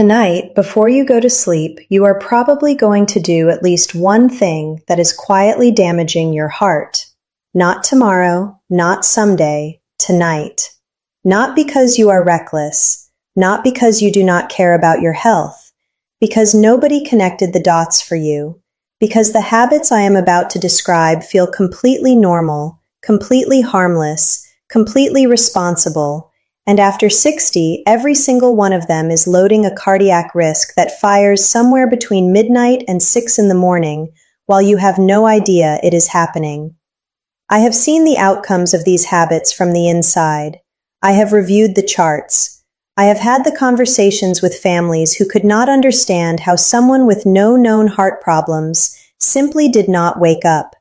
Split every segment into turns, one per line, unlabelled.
Tonight, before you go to sleep, you are probably going to do at least one thing that is quietly damaging your heart. Not tomorrow, not someday, tonight. Not because you are reckless, not because you do not care about your health, because nobody connected the dots for you, because the habits I am about to describe feel completely normal, completely harmless, completely responsible, and after 60, every single one of them is loading a cardiac risk that fires somewhere between midnight and 6 in the morning, while you have no idea it is happening. I have seen the outcomes of these habits from the inside. I have reviewed the charts. I have had the conversations with families who could not understand how someone with no known heart problems simply did not wake up.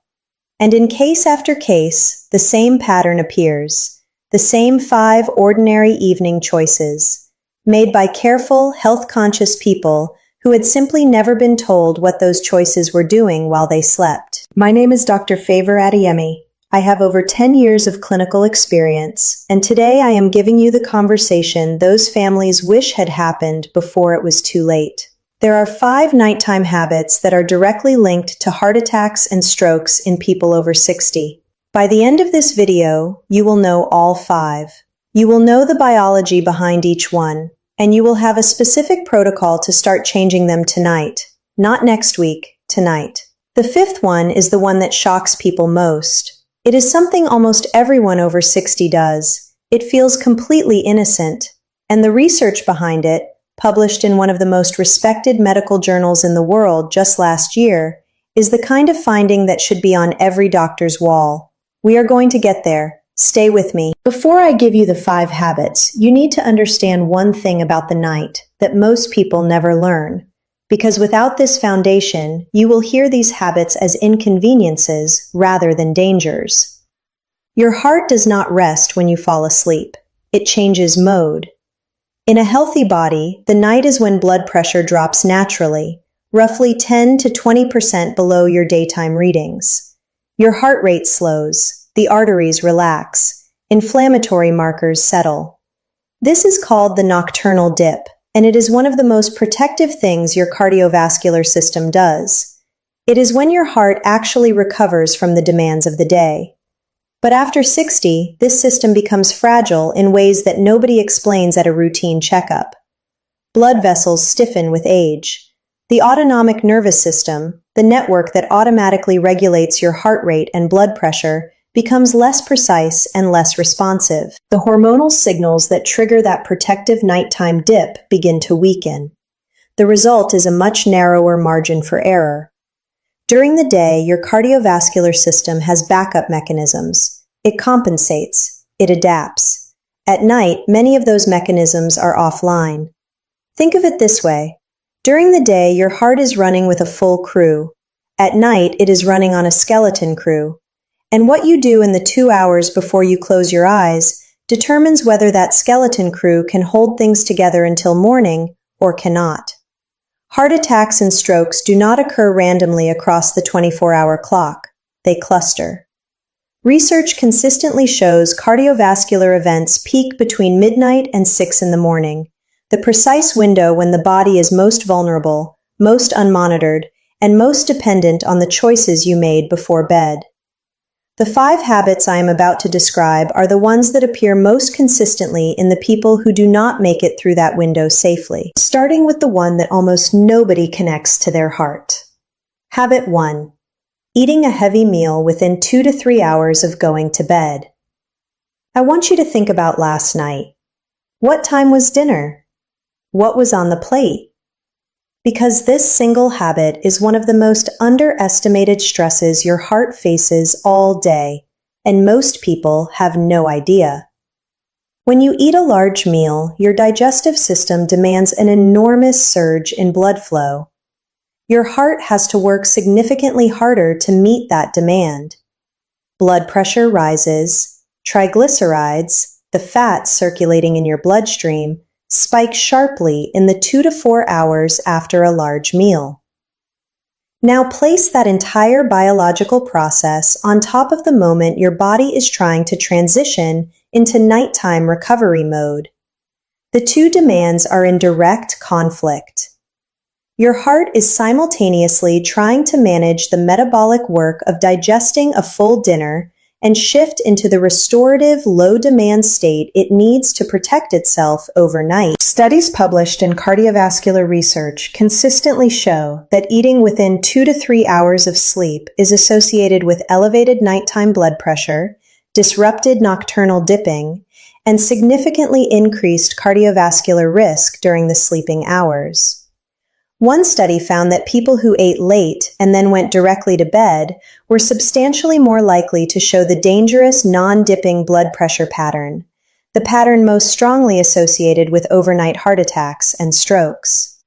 And in case after case, the same pattern appears. The same 5 ordinary evening choices, made by careful, health-conscious people who had simply never been told what those choices were doing while they slept. My name is Dr. Favor Adeyemi. I have over 10 years of clinical experience, and today I am giving you the conversation those families wish had happened before it was too late. There are 5 nighttime habits that are directly linked to heart attacks and strokes in people over 60. By the end of this video, you will know all 5. You will know the biology behind each one, and you will have a specific protocol to start changing them tonight, not next week, tonight. The 5th one is the one that shocks people most. It is something almost everyone over 60 does. It feels completely innocent, and the research behind it, published in one of the most respected medical journals in the world just last year, is the kind of finding that should be on every doctor's wall. We are going to get there. Stay with me. Before I give you the 5 habits, you need to understand one thing about the night that most people never learn. Because without this foundation, you will hear these habits as inconveniences rather than dangers. Your heart does not rest when you fall asleep. It changes mode. In a healthy body, the night is when blood pressure drops naturally, roughly 10 to 20% below your daytime readings. Your heart rate slows, the arteries relax, inflammatory markers settle. This is called the nocturnal dip, and it is one of the most protective things your cardiovascular system does. It is when your heart actually recovers from the demands of the day. But after 60, this system becomes fragile in ways that nobody explains at a routine checkup. Blood vessels stiffen with age. The autonomic nervous system, the network that automatically regulates your heart rate and blood pressure, becomes less precise and less responsive. The hormonal signals that trigger that protective nighttime dip begin to weaken. The result is a much narrower margin for error. During the day, your cardiovascular system has backup mechanisms. It compensates. It adapts. At night, many of those mechanisms are offline. Think of it this way. During the day, your heart is running with a full crew. At night, it is running on a skeleton crew. And what you do in the 2 hours before you close your eyes determines whether that skeleton crew can hold things together until morning or cannot. Heart attacks and strokes do not occur randomly across the 24-hour clock. They cluster. Research consistently shows cardiovascular events peak between midnight and 6 in the morning, the precise window when the body is most vulnerable, most unmonitored, and most dependent on the choices you made before bed. The 5 habits I am about to describe are the ones that appear most consistently in the people who do not make it through that window safely, starting with the one that almost nobody connects to their heart. Habit 1. Eating a heavy meal within 2 to 3 hours of going to bed. I want you to think about last night. What time was dinner? What was on the plate? Because this single habit is one of the most underestimated stresses your heart faces all day, and most people have no idea. When you eat a large meal, your digestive system demands an enormous surge in blood flow. Your heart has to work significantly harder to meet that demand. Blood pressure rises, triglycerides, the fat circulating in your bloodstream, spike sharply in the 2 to 4 hours after a large meal. Now place that entire biological process on top of the moment your body is trying to transition into nighttime recovery mode. The two demands are in direct conflict. Your heart is simultaneously trying to manage the metabolic work of digesting a full dinner and shift into the restorative, low-demand state it needs to protect itself overnight. Studies published in cardiovascular research consistently show that eating within 2 to 3 hours of sleep is associated with elevated nighttime blood pressure, disrupted nocturnal dipping, and significantly increased cardiovascular risk during the sleeping hours. One study found that people who ate late and then went directly to bed were substantially more likely to show the dangerous non-dipping blood pressure pattern, the pattern most strongly associated with overnight heart attacks and strokes.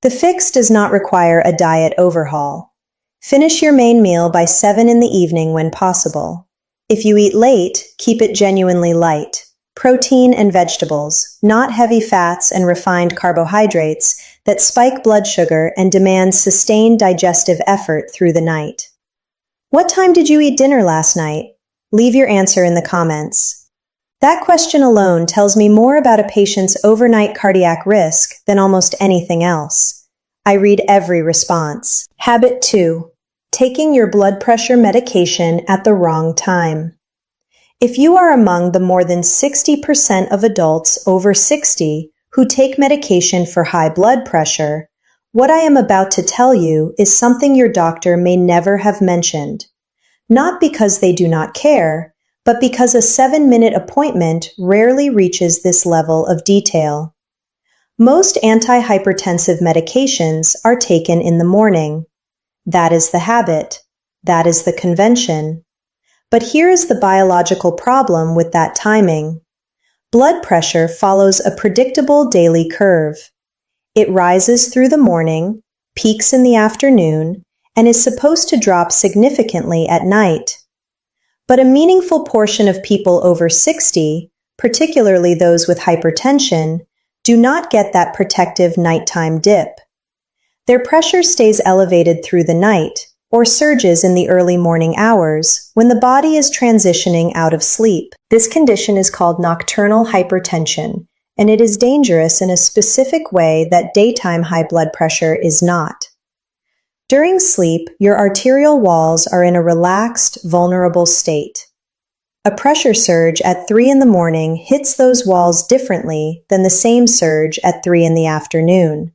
The fix does not require a diet overhaul. Finish your main meal by 7 in the evening when possible. If you eat late, keep it genuinely light. Protein and vegetables, not heavy fats and refined carbohydrates that spike blood sugar and demand sustained digestive effort through the night. What time did you eat dinner last night? Leave your answer in the comments. That question alone tells me more about a patient's overnight cardiac risk than almost anything else. I read every response. Habit 2. Taking your blood pressure medication at the wrong time. If you are among the more than 60% of adults over 60 who take medication for high blood pressure, what I am about to tell you is something your doctor may never have mentioned. Not because they do not care, but because a 7-minute appointment rarely reaches this level of detail. Most antihypertensive medications are taken in the morning. That is the habit. That is the convention. But here is the biological problem with that timing. Blood pressure follows a predictable daily curve. It rises through the morning, peaks in the afternoon, and is supposed to drop significantly at night. But a meaningful portion of people over 60, particularly those with hypertension, do not get that protective nighttime dip. Their pressure stays elevated through the night, or surges in the early morning hours when the body is transitioning out of sleep. This condition is called nocturnal hypertension, and it is dangerous in a specific way that daytime high blood pressure is not. During sleep, your arterial walls are in a relaxed, vulnerable state. A pressure surge at 3 in the morning hits those walls differently than the same surge at 3 in the afternoon.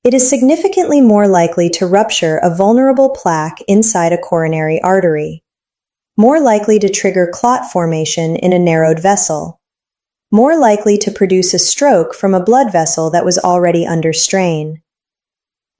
It is significantly more likely to rupture a vulnerable plaque inside a coronary artery, more likely to trigger clot formation in a narrowed vessel, more likely to produce a stroke from a blood vessel that was already under strain.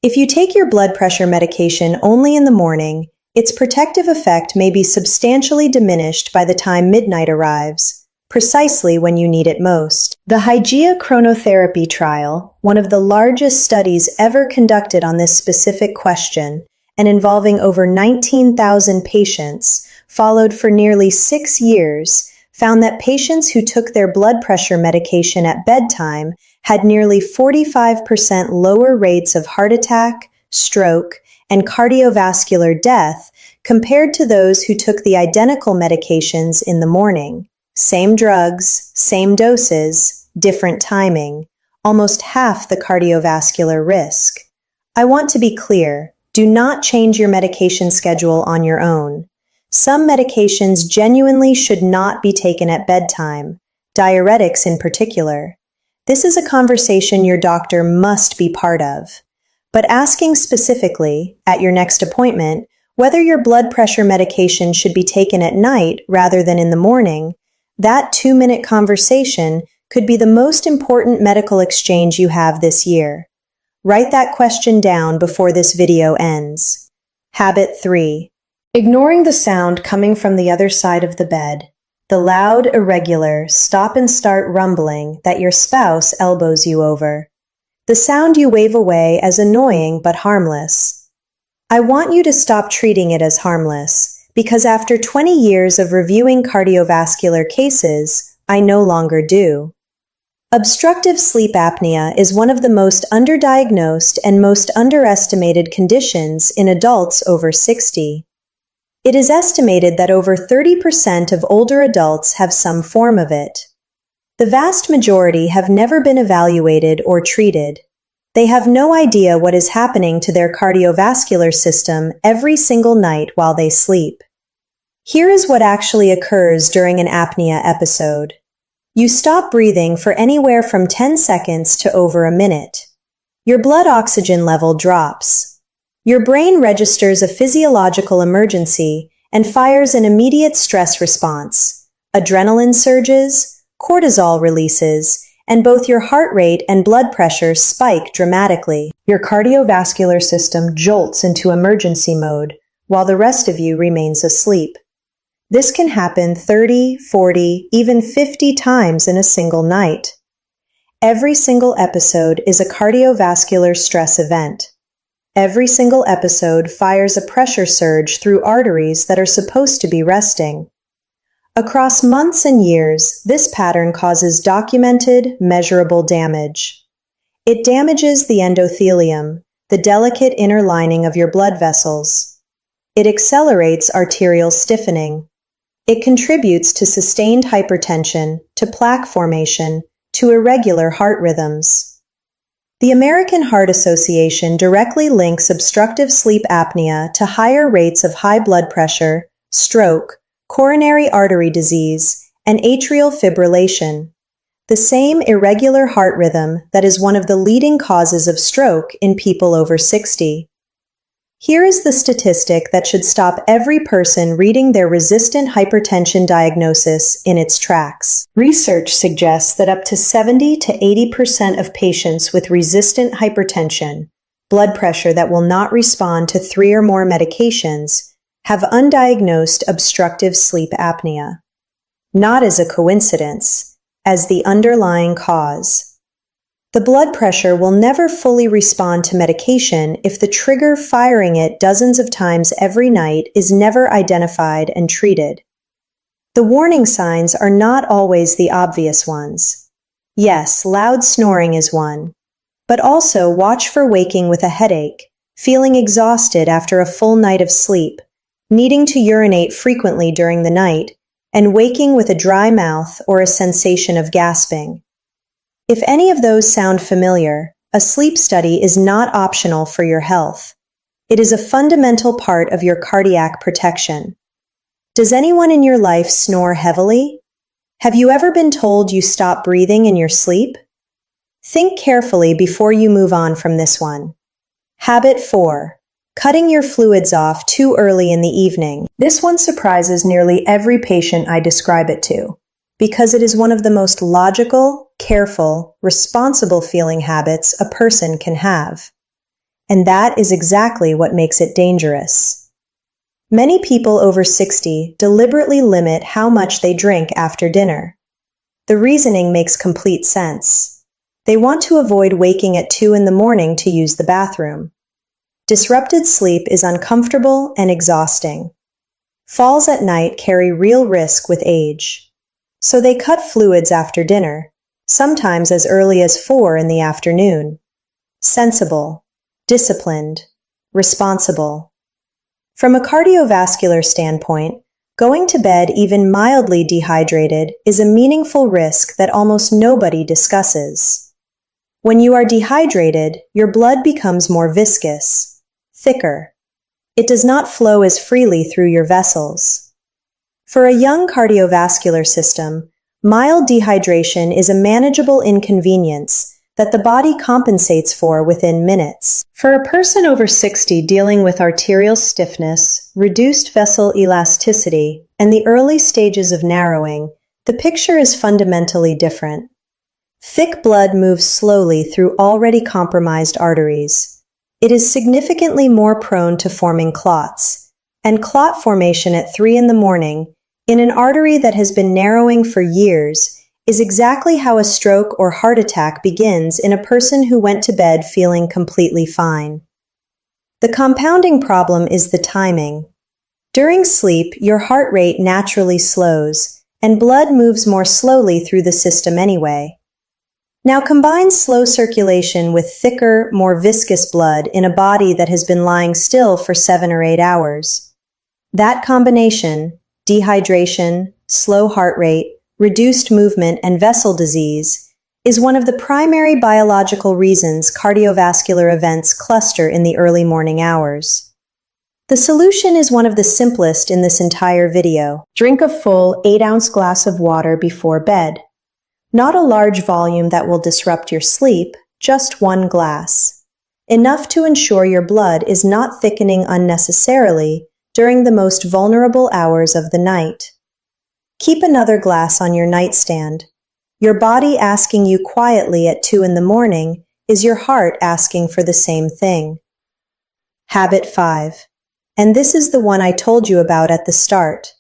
If you take your blood pressure medication only in the morning, its protective effect may be substantially diminished by the time midnight arrives, precisely when you need it most. The Hygeia chronotherapy trial, one of the largest studies ever conducted on this specific question, and involving over 19,000 patients, followed for nearly 6 years, found that patients who took their blood pressure medication at bedtime had nearly 45% lower rates of heart attack, stroke, and cardiovascular death compared to those who took the identical medications in the morning. Same drugs, same doses, different timing, almost half the cardiovascular risk. I want to be clear, do not change your medication schedule on your own. Some medications genuinely should not be taken at bedtime, diuretics in particular. This is a conversation your doctor must be part of. But asking specifically, at your next appointment, whether your blood pressure medication should be taken at night rather than in the morning, that 2-minute conversation could be the most important medical exchange you have this year. Write that question down before this video ends. Habit 3. Ignoring the sound coming from the other side of the bed. The loud, irregular, stop and start rumbling that your spouse elbows you over. The sound you wave away as annoying but harmless. I want you to stop treating it as harmless, because after 20 years of reviewing cardiovascular cases, I no longer do. Obstructive sleep apnea is one of the most underdiagnosed and most underestimated conditions in adults over 60. It is estimated that over 30% of older adults have some form of it. The vast majority have never been evaluated or treated. They have no idea what is happening to their cardiovascular system every single night while they sleep. Here is what actually occurs during an apnea episode. You stop breathing for anywhere from 10 seconds to over a minute. Your blood oxygen level drops. Your brain registers a physiological emergency and fires an immediate stress response. Adrenaline surges, cortisol releases, and both your heart rate and blood pressure spike dramatically. Your cardiovascular system jolts into emergency mode, while the rest of you remains asleep. This can happen 30, 40, even 50 times in a single night. Every single episode is a cardiovascular stress event. Every single episode fires a pressure surge through arteries that are supposed to be resting. Across months and years, this pattern causes documented, measurable damage. It damages the endothelium, the delicate inner lining of your blood vessels. It accelerates arterial stiffening. It contributes to sustained hypertension, to plaque formation, to irregular heart rhythms. The American Heart Association directly links obstructive sleep apnea to higher rates of high blood pressure, stroke, coronary artery disease, and atrial fibrillation, the same irregular heart rhythm that is one of the leading causes of stroke in people over 60. Here is the statistic that should stop every person reading their resistant hypertension diagnosis in its tracks. Research suggests that up to 70 to 80% of patients with resistant hypertension, blood pressure that will not respond to 3 or more medications, have undiagnosed obstructive sleep apnea. Not as a coincidence, as the underlying cause. The blood pressure will never fully respond to medication if the trigger firing it dozens of times every night is never identified and treated. The warning signs are not always the obvious ones. Yes, loud snoring is one. But also watch for waking with a headache, feeling exhausted after a full night of sleep, needing to urinate frequently during the night, and waking with a dry mouth or a sensation of gasping. If any of those sound familiar, a sleep study is not optional for your health. It is a fundamental part of your cardiac protection. Does anyone in your life snore heavily? Have you ever been told you stop breathing in your sleep? Think carefully before you move on from this one. Habit 4. Cutting your fluids off too early in the evening. This one surprises nearly every patient I describe it to, because it is one of the most logical, careful, responsible feeling habits a person can have. And that is exactly what makes it dangerous. Many people over 60 deliberately limit how much they drink after dinner. The reasoning makes complete sense. They want to avoid waking at 2 in the morning to use the bathroom. Disrupted sleep is uncomfortable and exhausting. Falls at night carry real risk with age. So they cut fluids after dinner, sometimes as early as 4 in the afternoon. Sensible, disciplined, responsible. From a cardiovascular standpoint, going to bed even mildly dehydrated is a meaningful risk that almost nobody discusses. When you are dehydrated, your blood becomes more viscous, thicker. It does not flow as freely through your vessels. For a young cardiovascular system, mild dehydration is a manageable inconvenience that the body compensates for within minutes. For a person over 60 dealing with arterial stiffness, reduced vessel elasticity, and the early stages of narrowing, the picture is fundamentally different. Thick blood moves slowly through already compromised arteries. It is significantly more prone to forming clots, and clot formation at 3 in the morning, in an artery that has been narrowing for years, is exactly how a stroke or heart attack begins in a person who went to bed feeling completely fine. The compounding problem is the timing. During sleep, your heart rate naturally slows, and blood moves more slowly through the system anyway. Now combine slow circulation with thicker, more viscous blood in a body that has been lying still for 7 or 8 hours. That combination, dehydration, slow heart rate, reduced movement, and vessel disease, is one of the primary biological reasons cardiovascular events cluster in the early morning hours. The solution is one of the simplest in this entire video. Drink a full 8-ounce glass of water before bed. Not a large volume that will disrupt your sleep, just one glass. Enough to ensure your blood is not thickening unnecessarily during the most vulnerable hours of the night. Keep another glass on your nightstand. Your body asking you quietly at 2 in the morning is your heart asking for the same thing. Habit 5. And this is the one I told you about at the start.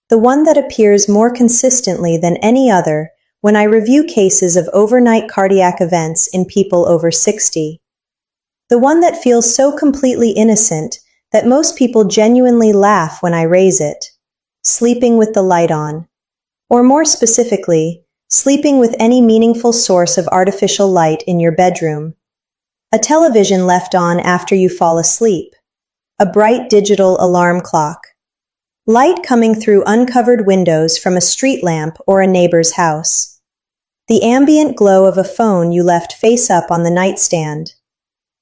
The one that appears more consistently than any other when I review cases of overnight cardiac events in people over 60. The one that feels so completely innocent that most people genuinely laugh when I raise it. Sleeping with the light on. Or more specifically, sleeping with any meaningful source of artificial light in your bedroom. A television left on after you fall asleep. A bright digital alarm clock. Light coming through uncovered windows from a street lamp or a neighbor's house. The ambient glow of a phone you left face up on the nightstand.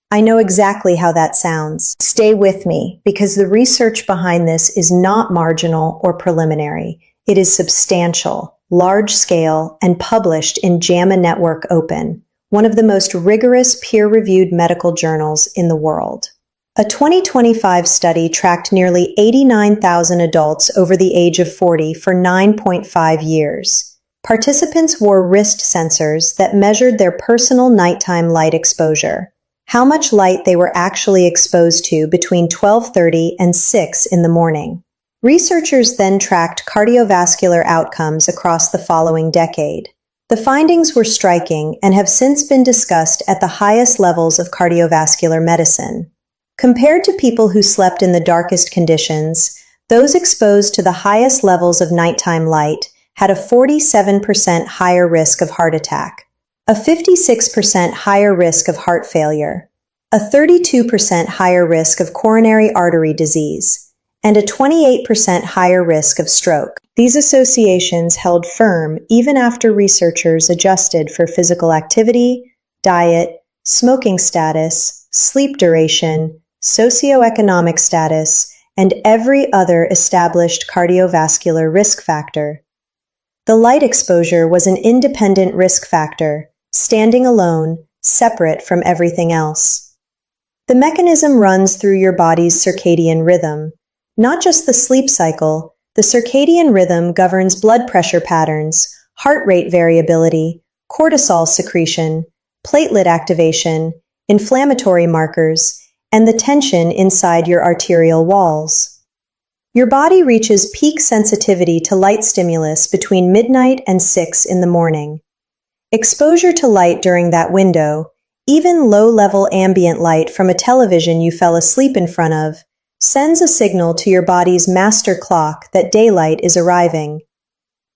I know exactly how that sounds. Stay with me, because the research behind this is not marginal or preliminary. It is substantial, large-scale, and published in JAMA Network Open, one of the most rigorous peer-reviewed medical journals in the world. A 2025 study tracked nearly 89,000 adults over the age of 40 for 9.5 years. Participants wore wrist sensors that measured their personal nighttime light exposure, how much light they were actually exposed to between 12:30 and 6 in the morning. Researchers then tracked cardiovascular outcomes across the following decade. The findings were striking and have since been discussed at the highest levels of cardiovascular medicine. Compared to people who slept in the darkest conditions, those exposed to the highest levels of nighttime light had a 47% higher risk of heart attack, a 56% higher risk of heart failure, a 32% higher risk of coronary artery disease, and a 28% higher risk of stroke. These associations held firm even after researchers adjusted for physical activity, diet, smoking status, sleep duration, socioeconomic status, and every other established cardiovascular risk factor. The light exposure was an independent risk factor, standing alone, separate from everything else. The mechanism runs through your body's circadian rhythm. Not just the sleep cycle, the circadian rhythm governs blood pressure patterns, heart rate variability, cortisol secretion, platelet activation, inflammatory markers, and the tension inside your arterial walls. Your body reaches peak sensitivity to light stimulus between midnight and 6 in the morning. Exposure to light during that window, even low-level ambient light from a television you fell asleep in front of, sends a signal to your body's master clock that daylight is arriving.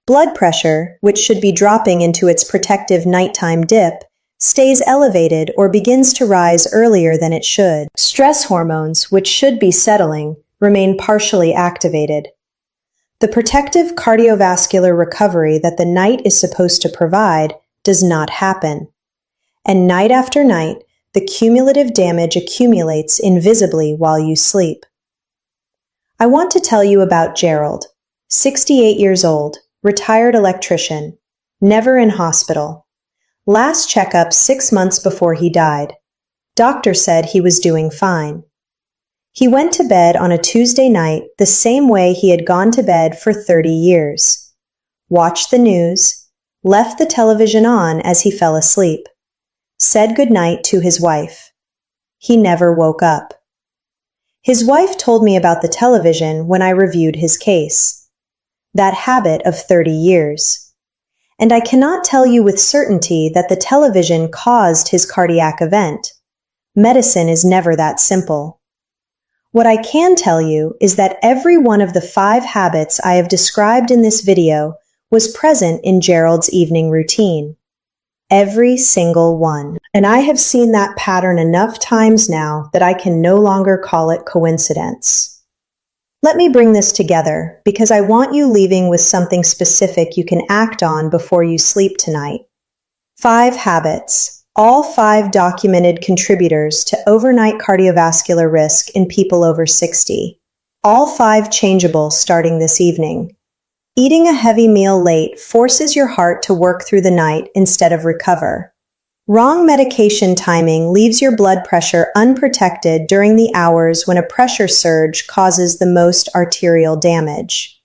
Blood pressure, which should be dropping into its protective nighttime dip, stays elevated or begins to rise earlier than it should. Stress hormones, which should be settling, remain partially activated. The protective cardiovascular recovery that the night is supposed to provide does not happen. And night after night, the cumulative damage accumulates invisibly while you sleep. I want to tell you about Gerald, 68 years old, retired electrician, never in hospital. Last checkup 6 months before he died. Doctor said he was doing fine. He went to bed on a Tuesday night the same way he had gone to bed for 30 years. Watched the news, left the television on as he fell asleep, said goodnight to his wife. He never woke up. His wife told me about the television when I reviewed his case. That habit of 30 years. And I cannot tell you with certainty that the television caused his cardiac event. Medicine is never that simple. What I can tell you is that every one of the 5 habits I have described in this video was present in Gerald's evening routine. Every single one. And I have seen that pattern enough times now that I can no longer call it coincidence. Let me bring this together because I want you leaving with something specific you can act on before you sleep tonight. 5 habits, all 5 documented contributors to overnight cardiovascular risk in people over 60. All 5 changeable starting this evening. Eating a heavy meal late forces your heart to work through the night instead of recover. Wrong medication timing leaves your blood pressure unprotected during the hours when a pressure surge causes the most arterial damage.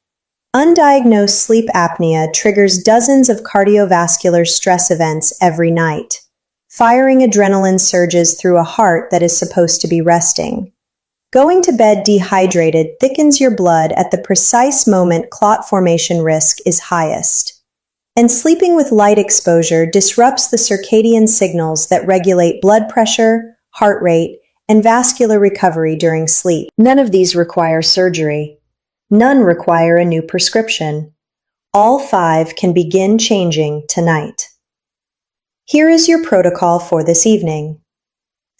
Undiagnosed sleep apnea triggers dozens of cardiovascular stress events every night, firing adrenaline surges through a heart that is supposed to be resting. Going to bed dehydrated thickens your blood at the precise moment clot formation risk is highest. And sleeping with light exposure disrupts the circadian signals that regulate blood pressure, heart rate, and vascular recovery during sleep. None of these require surgery. None require a new prescription. All 5 can begin changing tonight. Here is your protocol for this evening.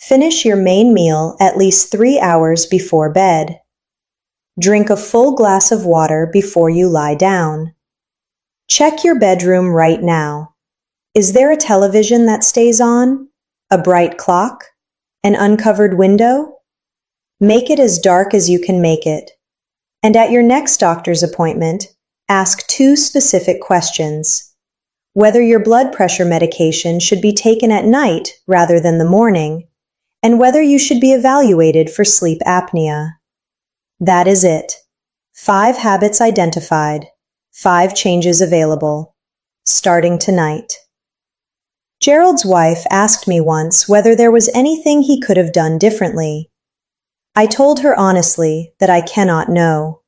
Finish your main meal at least 3 hours before bed. Drink a full glass of water before you lie down. Check your bedroom right now. Is there a television that stays on? A bright clock? An uncovered window? Make it as dark as you can make it. And at your next doctor's appointment, ask 2 specific questions. Whether your blood pressure medication should be taken at night rather than the morning, and whether you should be evaluated for sleep apnea. That is it. 5 habits identified. 5 changes available. Starting tonight. Gerald's wife asked me once whether there was anything he could have done differently. I told her honestly that I cannot know.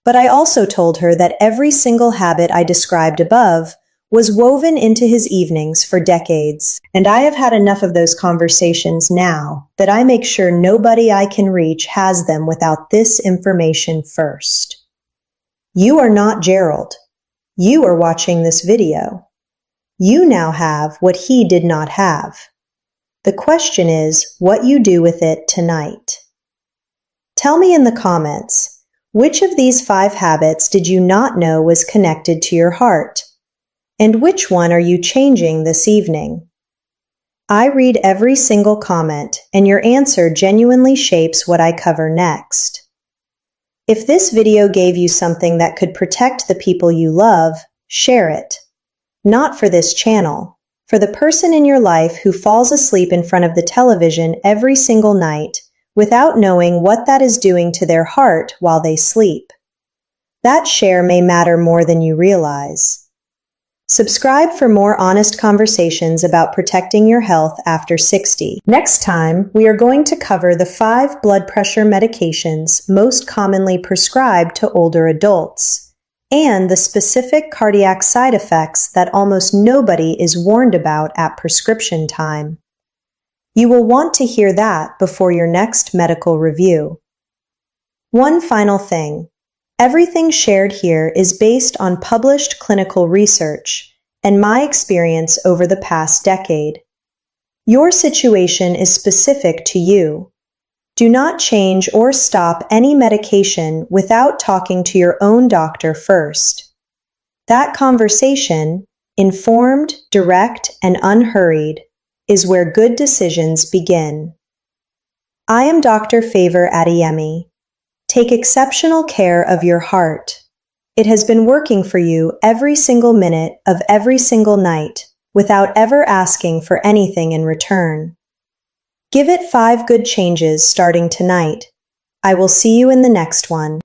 But I also told her that every single habit I described above was woven into his evenings for decades. And I have had enough of those conversations now that I make sure nobody I can reach has them without this information first. You are not Gerald. You are watching this video. You now have what he did not have. The question is what you do with it tonight. Tell me in the comments, which of these 5 habits did you not know was connected to your heart? And which one are you changing this evening? I read every single comment, and your answer genuinely shapes what I cover next. If this video gave you something that could protect the people you love, share it. Not for this channel, for the person in your life who falls asleep in front of the television every single night without knowing what that is doing to their heart while they sleep. That share may matter more than you realize. Subscribe for more honest conversations about protecting your health after 60. Next time, we are going to cover the 5 blood pressure medications most commonly prescribed to older adults, and the specific cardiac side effects that almost nobody is warned about at prescription time. You will want to hear that before your next medical review. One final thing. Everything shared here is based on published clinical research and my experience over the past decade. Your situation is specific to you. Do not change or stop any medication without talking to your own doctor first. That conversation, informed, direct, and unhurried, is where good decisions begin. I am Dr. Favor Adeyemi. Take exceptional care of your heart. It has been working for you every single minute of every single night without ever asking for anything in return. Give it 5 good changes starting tonight. I will see you in the next one.